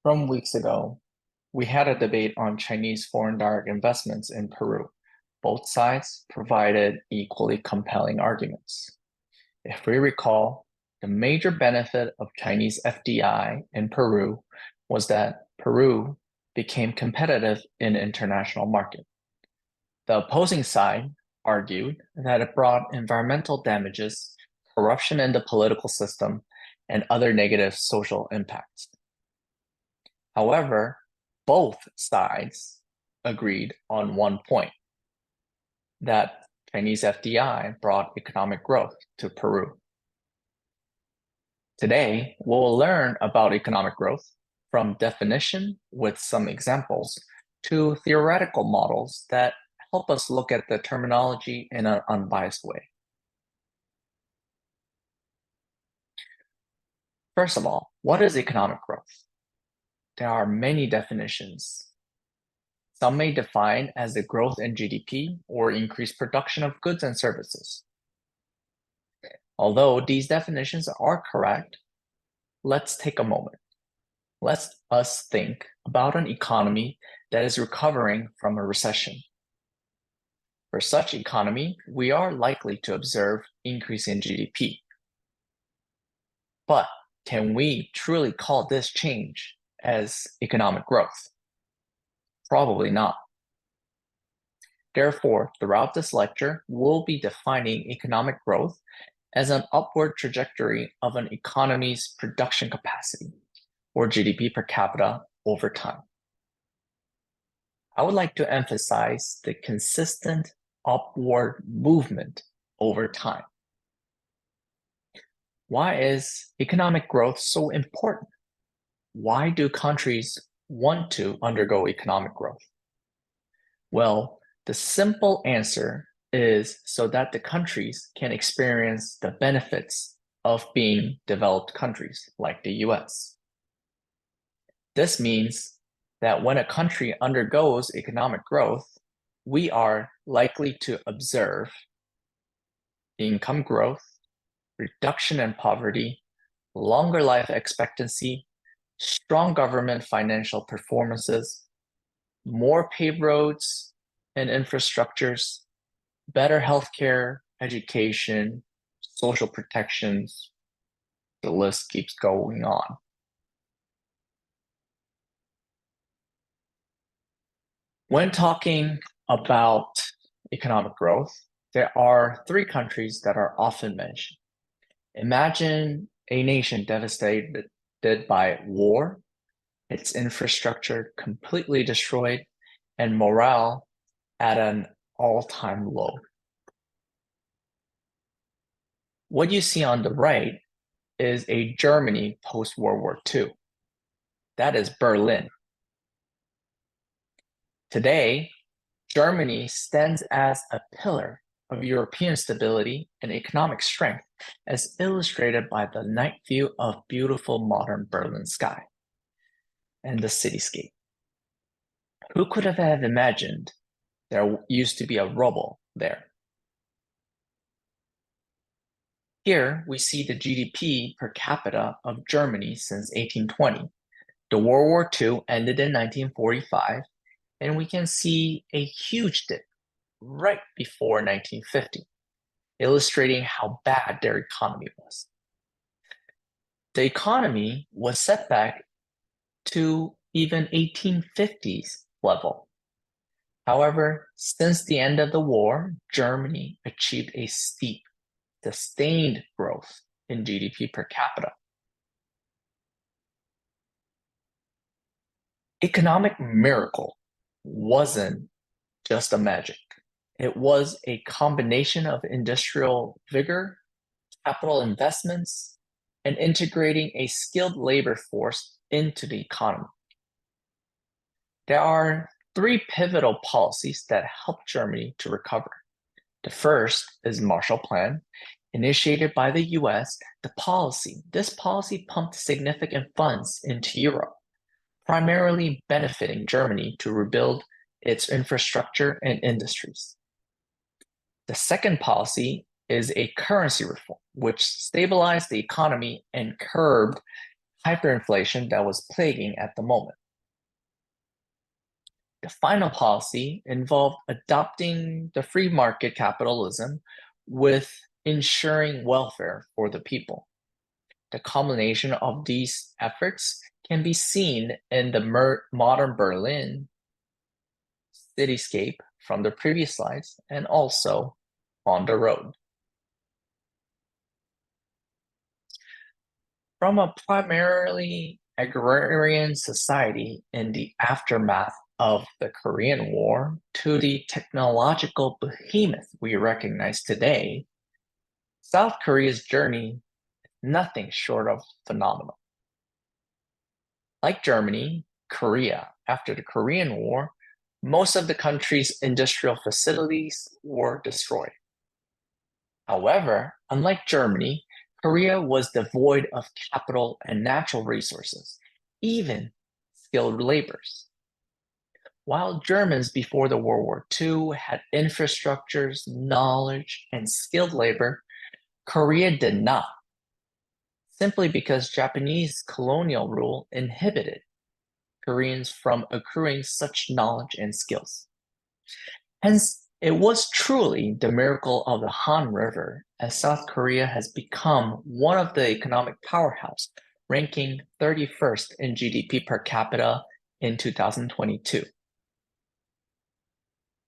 From weeks ago, we had a debate on Chinese foreign direct investments in Peru. Both sides provided equally compelling arguments. If we recall, the major benefit of Chinese FDI in Peru was that Peru became competitive in the international market. The opposing side argued that it brought environmental damages, corruption in the political system, and other negative social impacts. However, both sides agreed on one point, that Chinese FDI brought economic growth to Peru. Today, we'll learn about economic growth from definition with some examples to theoretical models that help us look at the terminology in an unbiased way. First of all, what is economic growth? There are many definitions. Some may define as the growth in GDP or increased production of goods and services. Although these definitions are correct, let's take a moment. Let us think about an economy that is recovering from a recession. For such economy, we are likely to observe increase in GDP. But can we truly call this change as economic growth? Probably not. Therefore, throughout this lecture, we'll be defining economic growth as an upward trajectory of an economy's production capacity, or GDP per capita, over time. I would like to emphasize the consistent upward movement over time. Why is economic growth so important? Why do countries want to undergo economic growth? Well, the simple answer is so that the countries can experience the benefits of being developed countries like the US. This means that when a country undergoes economic growth, we are likely to observe income growth, reduction in poverty, longer life expectancy, strong government financial performances, more paved roads and infrastructures, better healthcare, education, social protections. The list keeps going on. When talking about economic growth, there are three countries that are often mentioned. Imagine a nation devastated by war, its infrastructure completely destroyed, and morale at an all-time low. What you see on the right is a Germany post-World War II. That is Berlin. Today, Germany stands as a pillar of European stability and economic strength, as illustrated by the night view of beautiful modern Berlin sky and the cityscape. Who could have imagined there used to be a rubble there? Here we see the GDP per capita of Germany since 1820. The World War II ended in 1945, and we can see a huge dip right before 1950, illustrating how bad their economy was. The economy was set back to even 1850s level. However, since the end of the war, Germany achieved a steep, sustained growth in GDP per capita. Economic miracle wasn't just a magic. It was a combination of industrial vigor, capital investments, and integrating a skilled labor force into the economy. There are three pivotal policies that helped Germany to recover. The first is Marshall Plan, initiated by the US. This policy pumped significant funds into Europe, primarily benefiting Germany to rebuild its infrastructure and industries. The second policy is a currency reform, which stabilized the economy and curbed hyperinflation that was plaguing at the moment. The final policy involved adopting the free market capitalism with ensuring welfare for the people. The culmination of these efforts can be seen in the modern Berlin cityscape from the previous slides and also on the road. From a primarily agrarian society in the aftermath of the Korean War to the technological behemoth we recognize today, South Korea's journey is nothing short of phenomenal. Like Germany, Korea, after the Korean War, most of the country's industrial facilities were destroyed. However, unlike Germany, Korea was devoid of capital and natural resources, even skilled laborers. While Germans before the World War II had infrastructures, knowledge, and skilled labor, Korea did not, simply because Japanese colonial rule inhibited Koreans from accruing such knowledge and skills. Hence, it was truly the miracle of the Han River, as South Korea has become one of the economic powerhouse, ranking 31st in GDP per capita in 2022.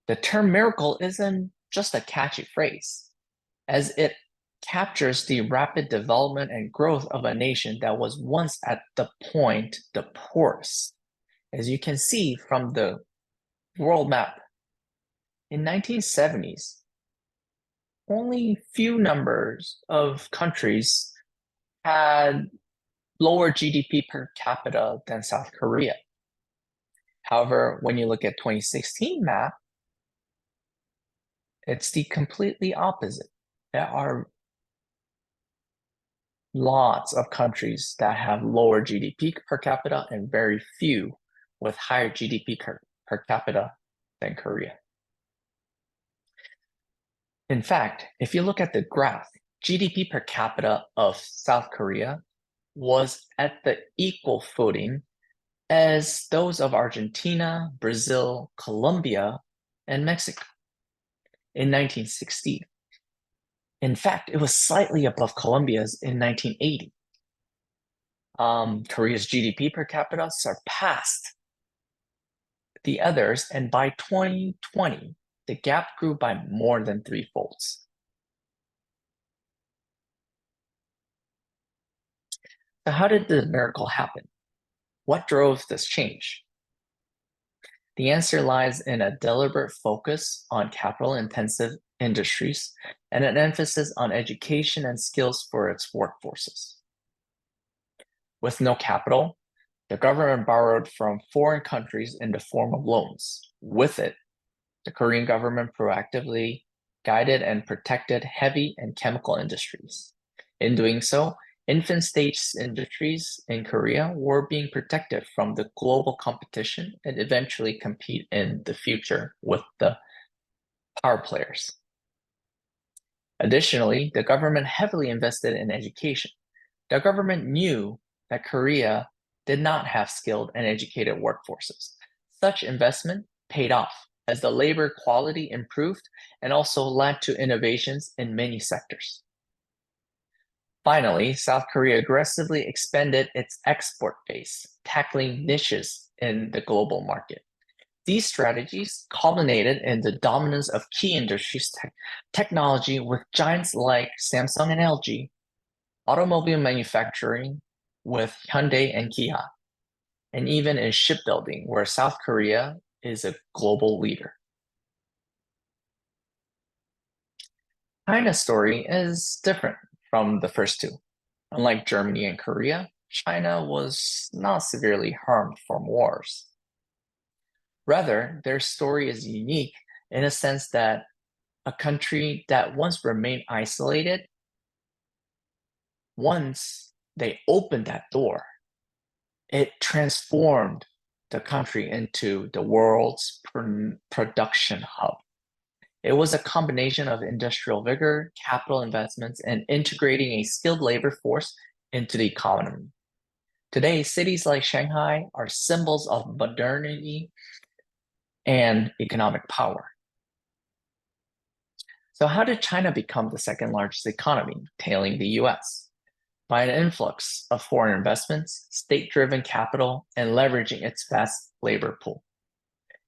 The term miracle isn't just a catchy phrase, as it captures the rapid development and growth of a nation that was once at the poorest. As you can see from the world map, in 1970s, only few numbers of countries had lower GDP per capita than South Korea. However, when you look at 2016 map, it's the completely opposite. There are lots of countries that have lower GDP per capita and very few with higher GDP per capita than Korea. In fact, if you look at the graph, GDP per capita of South Korea was at the equal footing as those of Argentina, Brazil, Colombia, and Mexico in 1960. In fact, it was slightly above Colombia's in 1980. Korea's GDP per capita surpassed the others, and by 2020, the gap grew by more than threefolds. So how did the miracle happen? What drove this change? The answer lies in a deliberate focus on capital-intensive industries and an emphasis on education and skills for its workforces. With no capital, the government borrowed from foreign countries in the form of loans. With it, the Korean government proactively guided and protected heavy and chemical industries. In doing so, infant stage industries in Korea were being protected from the global competition and eventually compete in the future with the power players. Additionally, the government heavily invested in education. The government knew that Korea did not have skilled and educated workforces. Such investment paid off as the labor quality improved and also led to innovations in many sectors. Finally, South Korea aggressively expanded its export base, tackling niches in the global market. These strategies culminated in the dominance of key industries technology with giants like Samsung and LG, automobile manufacturing with Hyundai and Kia, and even in shipbuilding, where South Korea is a global leader. China's story is different from the first two. Unlike Germany and Korea, China was not severely harmed from wars. Rather, their story is unique in a sense that a country that once remained isolated, once they opened that door, it transformed the country into the world's production hub. It was a combination of industrial vigor, capital investments, and integrating a skilled labor force into the economy. Today, cities like Shanghai are symbols of modernity and economic power. So how did China become the second largest economy, tailing the US? By an influx of foreign investments, state-driven capital, and leveraging its vast labor pool.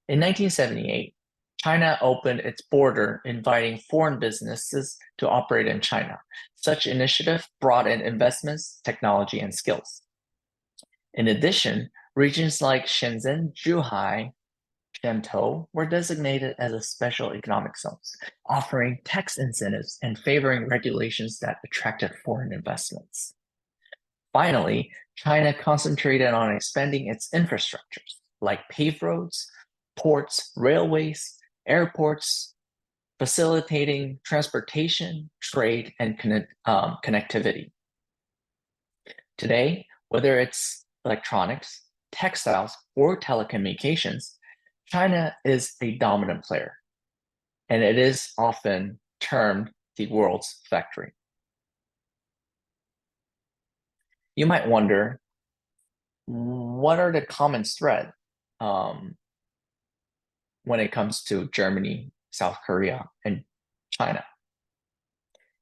In 1978, China opened its border, inviting foreign businesses to operate in China. Such initiative brought in investments, technology, and skills. In addition, regions like Shenzhen, Zhuhai, Shantou were designated as a special economic zones, offering tax incentives and favoring regulations that attracted foreign investments. Finally, China concentrated on expanding its infrastructures, like paved roads, ports, railways, airports, facilitating transportation, trade, and connectivity. Today, whether it's electronics, textiles, or telecommunications, China is a dominant player, and it is often termed the world's factory. You might wonder, what are the common threads when it comes to Germany, South Korea, and China?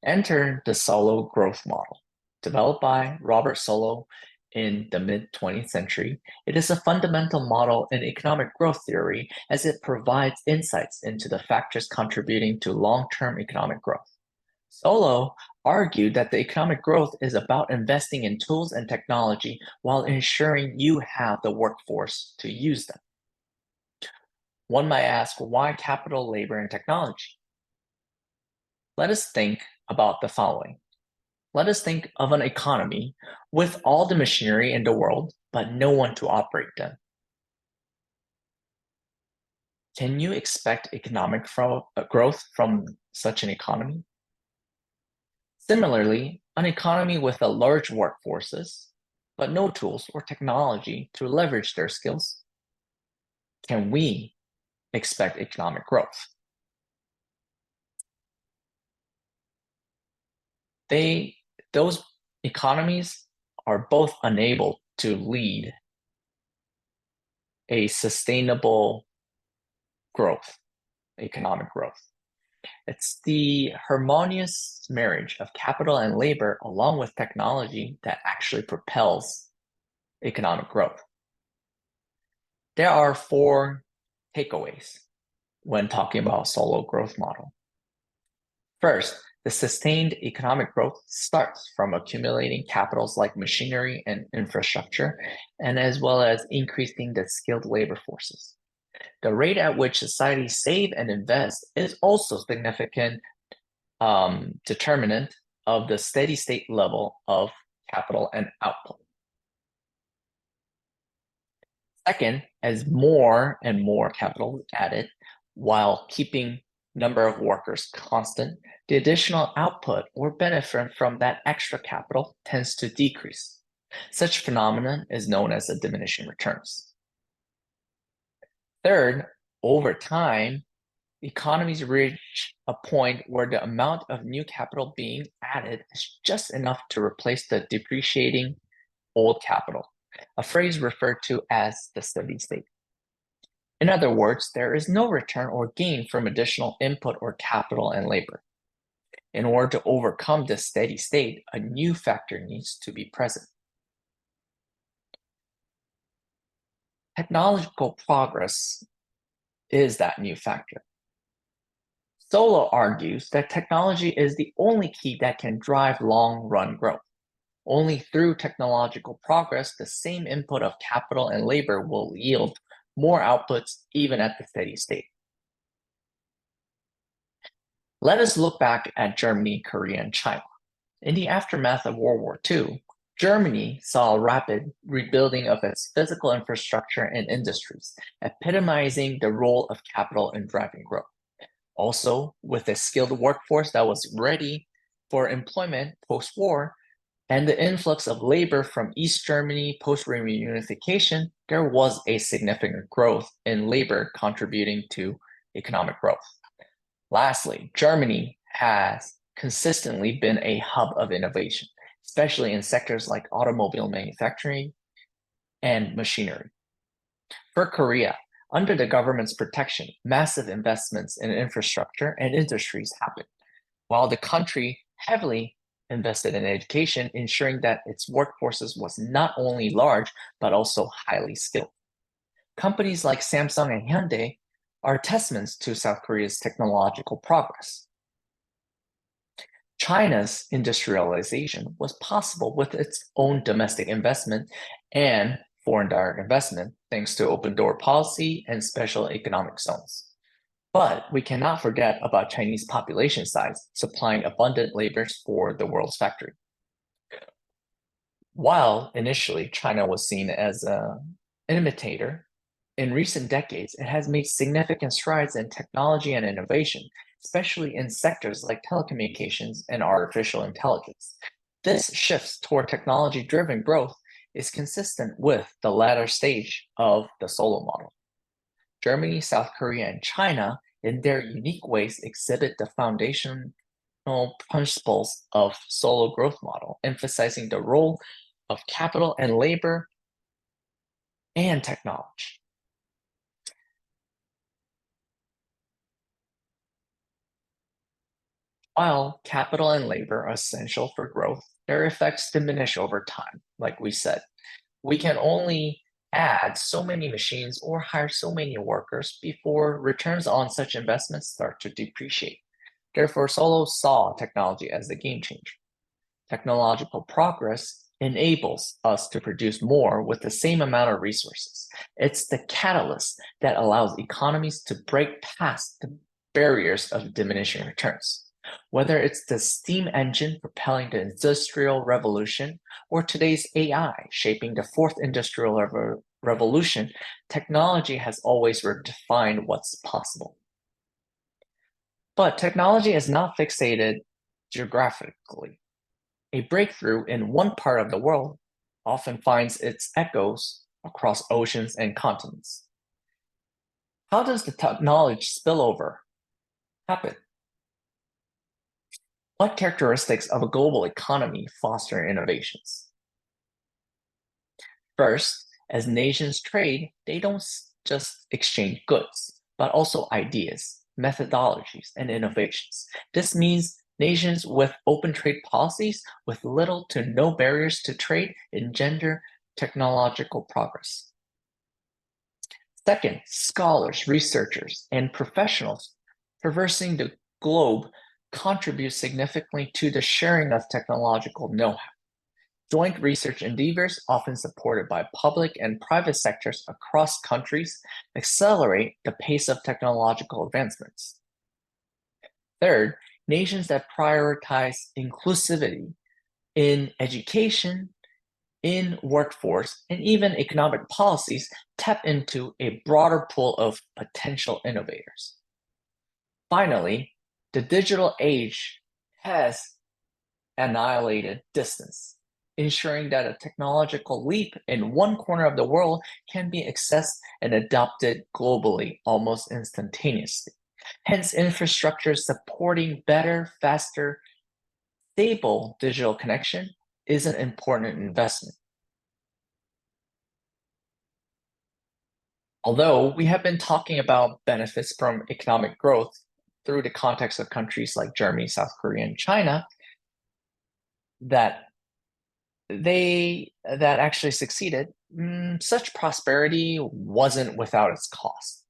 Enter the Solow growth model. Developed by Robert Solow in the mid-20th century, it is a fundamental model in economic growth theory as it provides insights into the factors contributing to long-term economic growth. Solow argued that the economic growth is about investing in tools and technology while ensuring you have the workforce to use them. One might ask, why capital, labor, and technology? Let us think about the following. Let us think of an economy with all the machinery in the world, but no one to operate them. Can you expect economic growth from such an economy? Similarly, an economy with a large workforces, but no tools or technology to leverage their skills, can we expect economic growth? Those economies are both unable to lead a sustainable growth, economic growth. It's the harmonious marriage of capital and labor along with technology that actually propels economic growth. There are 4 takeaways when talking about Solow growth model. First, the sustained economic growth starts from accumulating capitals like machinery and infrastructure, and as well as increasing the skilled labor forces. The rate at which societies save and invest is also significant determinant of the steady state level of capital and output. Second, as more and more capital is added while keeping number of workers constant, the additional output or benefit from that extra capital tends to decrease. Such phenomenon is known as the diminishing returns. Third, over time, economies reach a point where the amount of new capital being added is just enough to replace the depreciating old capital, a phrase referred to as the steady state. In other words, there is no return or gain from additional input or capital and labor. In order to overcome this steady state, a new factor needs to be present. Technological progress is that new factor. Solow argues that technology is the only key that can drive long-run growth. Only through technological progress, the same input of capital and labor will yield more outputs even at the steady state. Let us look back at Germany, Korea, and China. In the aftermath of World War II, Germany saw a rapid rebuilding of its physical infrastructure and industries, epitomizing the role of capital in driving growth. Also, with a skilled workforce that was ready for employment post-war, and the influx of labor from East Germany post-reunification, there was a significant growth in labor contributing to economic growth. Lastly, Germany has consistently been a hub of innovation, especially in sectors like automobile manufacturing, and machinery. For Korea, under the government's protection, massive investments in infrastructure and industries happened, while the country heavily invested in education, ensuring that its workforces was not only large, but also highly skilled. Companies like Samsung and Hyundai are testaments to South Korea's technological progress. China's industrialization was possible with its own domestic investment and foreign direct investment, thanks to open door policy and special economic zones. But we cannot forget about Chinese population size supplying abundant labors for the world's factory. While initially China was seen as an imitator, in recent decades, it has made significant strides in technology and innovation, especially in sectors like telecommunications and artificial intelligence. This shift toward technology-driven growth is consistent with the latter stage of the Solow model. Germany, South Korea, and China, in their unique ways, exhibit the foundational principles of Solow growth model, emphasizing the role of capital and labor and technology. While capital and labor are essential for growth, their effects diminish over time. Like we said, we can only add so many machines or hire so many workers before returns on such investments start to depreciate. Therefore, Solow saw technology as the game changer. Technological progress enables us to produce more with the same amount of resources. It's the catalyst that allows economies to break past the barriers of diminishing returns. Whether it's the steam engine propelling the Industrial Revolution or today's AI shaping the fourth industrial revolution, technology has always redefined what's possible. But technology is not fixated geographically. A breakthrough in one part of the world often finds its echoes across oceans and continents. How does the technology spillover happen? What characteristics of a global economy foster innovations? First, as nations trade, they don't just exchange goods, but also ideas, methodologies, and innovations. This means nations with open trade policies with little to no barriers to trade engender technological progress. Second, scholars, researchers, and professionals traversing the globe contribute significantly to the sharing of technological know-how. Joint research endeavors, often supported by public and private sectors across countries, accelerate the pace of technological advancements. Third, nations that prioritize inclusivity in education, in workforce, and even economic policies tap into a broader pool of potential innovators. Finally, the digital age has annihilated distance, ensuring that a technological leap in one corner of the world can be accessed and adopted globally almost instantaneously. Hence, infrastructure supporting better, faster, stable digital connection is an important investment. Although we have been talking about benefits from economic growth through the context of countries like Germany, South Korea, and China, that actually succeeded, such prosperity wasn't without its cost.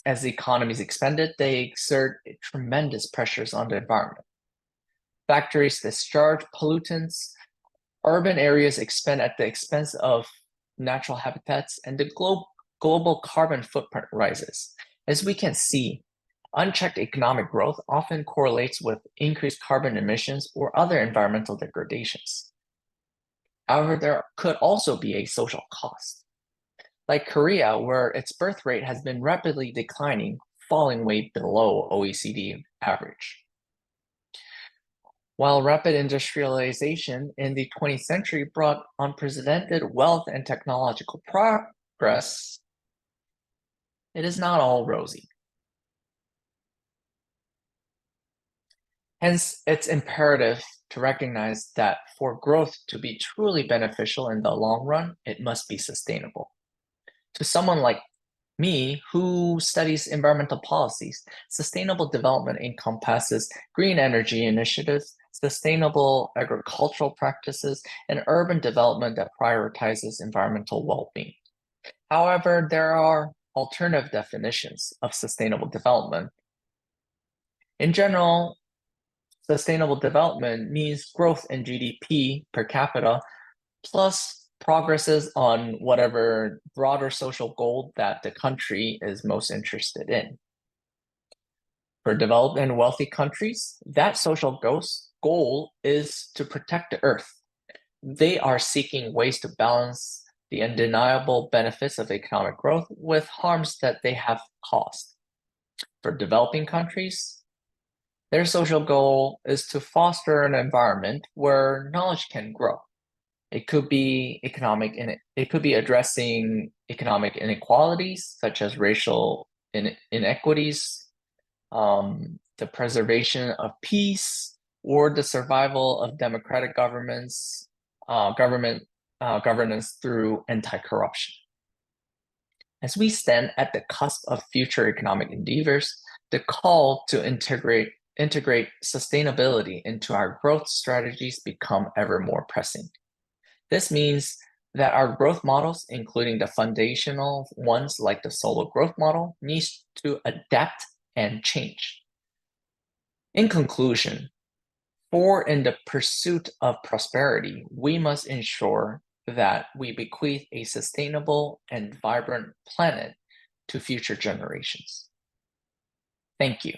As the economies expanded, they exert tremendous pressures on the environment. Factories discharge pollutants, urban areas expand at the expense of natural habitats, and the global carbon footprint rises. As we can see, unchecked economic growth often correlates with increased carbon emissions or other environmental degradations. However, there could also be a social cost. Like Korea, where its birth rate has been rapidly declining, falling way below OECD average. While rapid industrialization in the 20th century brought unprecedented wealth and technological progress, it is not all rosy. Hence, it's imperative to recognize that for growth to be truly beneficial in the long run, it must be sustainable. To someone like me, who studies environmental policies, sustainable development encompasses green energy initiatives, sustainable agricultural practices, and urban development that prioritizes environmental well-being. However, there are alternative definitions of sustainable development. In general, sustainable development means growth in GDP per capita plus progresses on whatever broader social goal that the country is most interested in. For developed and wealthy countries, that social goal is to protect the earth. They are seeking ways to balance the undeniable benefits of economic growth with harms that they have caused. For developing countries, their social goal is to foster an environment where knowledge can grow. It could be addressing economic inequalities such as racial inequities, the preservation of peace, or the survival of democratic governance through anti-corruption. As we stand at the cusp of future economic endeavors, the call to integrate sustainability into our growth strategies become ever more pressing. This means that our growth models, including the foundational ones like the Solow growth model, needs to adapt and change. In conclusion, in the pursuit of prosperity, we must ensure that we bequeath a sustainable and vibrant planet to future generations. Thank you.